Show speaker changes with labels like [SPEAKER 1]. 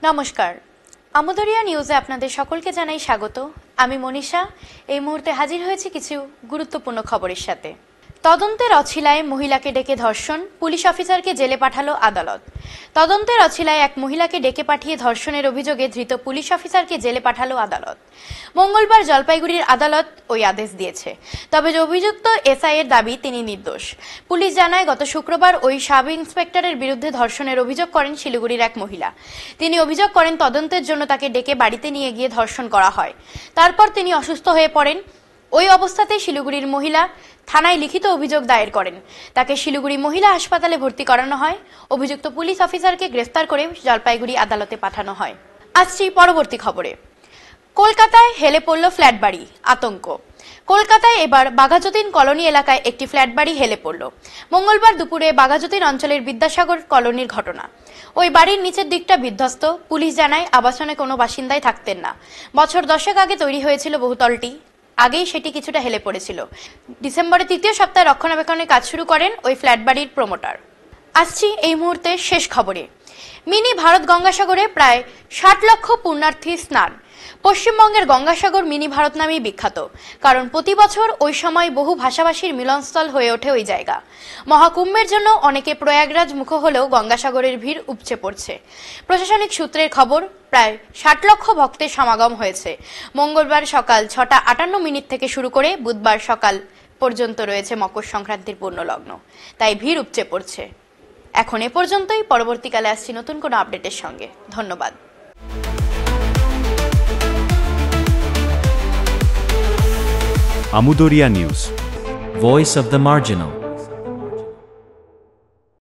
[SPEAKER 1] নমস্কার, আমোদরিয়া নিউজে আপনাদের সকলকে জানাই স্বাগত। আমি মনীষা। এই মুহূর্তে হাজির হয়েছি কিছু গুরুত্বপূর্ণ খবরের সাথে। তদন্তের অছিলায় মহিলাকে ডেকে ধর্ষণ, পুলিশ অফিসারকে জেলে পাঠালো আদালত। তদন্তের অছিলায় এক মহিলাকে ডেকে পাঠিয়ে ধর্ষণের অভিযোগে ধৃত পুলিশ অফিসারকে জেলে পাঠালো আদালত। মঙ্গলবার জলপাইগুড়ির আদালত ওই আদেশ দিয়েছে। তবে অভিযুক্ত এসআই এর দাবি তিনি নির্দোষ। পুলিশ জানায়, গত শুক্রবার ওই সাব ইন্সপেক্টরের বিরুদ্ধে ধর্ষণের অভিযোগ করেন শিলিগুড়ির এক মহিলা। তিনি অভিযোগ করেন তদন্তের জন্য তাকে ডেকে বাড়িতে নিয়ে গিয়ে ধর্ষণ করা হয়। তারপর তিনি অসুস্থ হয়ে পড়েন। ওই অবস্থাতেই শিলিগুড়ির মহিলা থানায় লিখিত অভিযোগ দায়ের করেন। তাকে শিলিগুড়ি মহিলা হাসপাতালে ভর্তি করানো হয়। অভিযুক্ত পুলিশ অফিসারকে গ্রেফতার করে জলপাইগুড়ি আদালতে পাঠানো হয়। আসছি পরবর্তী খবরে। কলকাতায় হেলে পড়ল ফ্ল্যাট বাড়ি, আতঙ্ক। কলকাতায় এবার বাঘাযতীন কলোনি এলাকায় একটি ফ্ল্যাট বাড়ি হেলে পড়ল। মঙ্গলবার দুপুরে বাঘাযতীন অঞ্চলের বিদ্যাসাগর কলোনির ঘটনা। ওই বাড়ির নিচের দিকটা বিধ্বস্ত। পুলিশ জানায়, আবাসনে কোনো বাসিন্দাই থাকতেন না। বছর 10 আগে তৈরি হয়েছিল বহুতলটি। আগেই সেটি কিছুটা হেলে পড়েছিল। ডিসেম্বরের তৃতীয় সপ্তাহে রক্ষণাবেক্ষণের কাজ শুরু করেন ওই ফ্ল্যাট বাড়ির প্রমোটার। আসছি এই মুহূর্তে শেষ খবরে। মিনি ভারত গঙ্গাসাগরে প্রায় 60 লক্ষ পুণ্যার্থী স্নান। পশ্চিমবঙ্গের গঙ্গাসাগর মিনি ভারত নামেই বিখ্যাত, কারণ প্রতি বছর ওই সময় বহু ভাষাভাষীর মিলনস্থল হয়ে ওঠে ওই জায়গা। মহাকুম্ভের জন্য অনেকে প্রয়াগরাজ মুখ হলেও গঙ্গাসাগরের ভিড় উপচে পড়ছে। প্রশাসনিক সূত্রের খবর, প্রায় 60 লক্ষ ভক্তের সমাগম হয়েছে। মঙ্গলবার সকাল 6:58 থেকে শুরু করে বুধবার সকাল পর্যন্ত রয়েছে মকর সংক্রান্তির পূর্ণলগ্ন, তাই ভিড় উপচে পড়ছে। এখন এ পর্যন্তই। পরবর্তীকালে আসছি নতুন কোনো আপডেটের সঙ্গে। ধন্যবাদ।
[SPEAKER 2] Amudoria News,
[SPEAKER 3] Voice of the Marginal.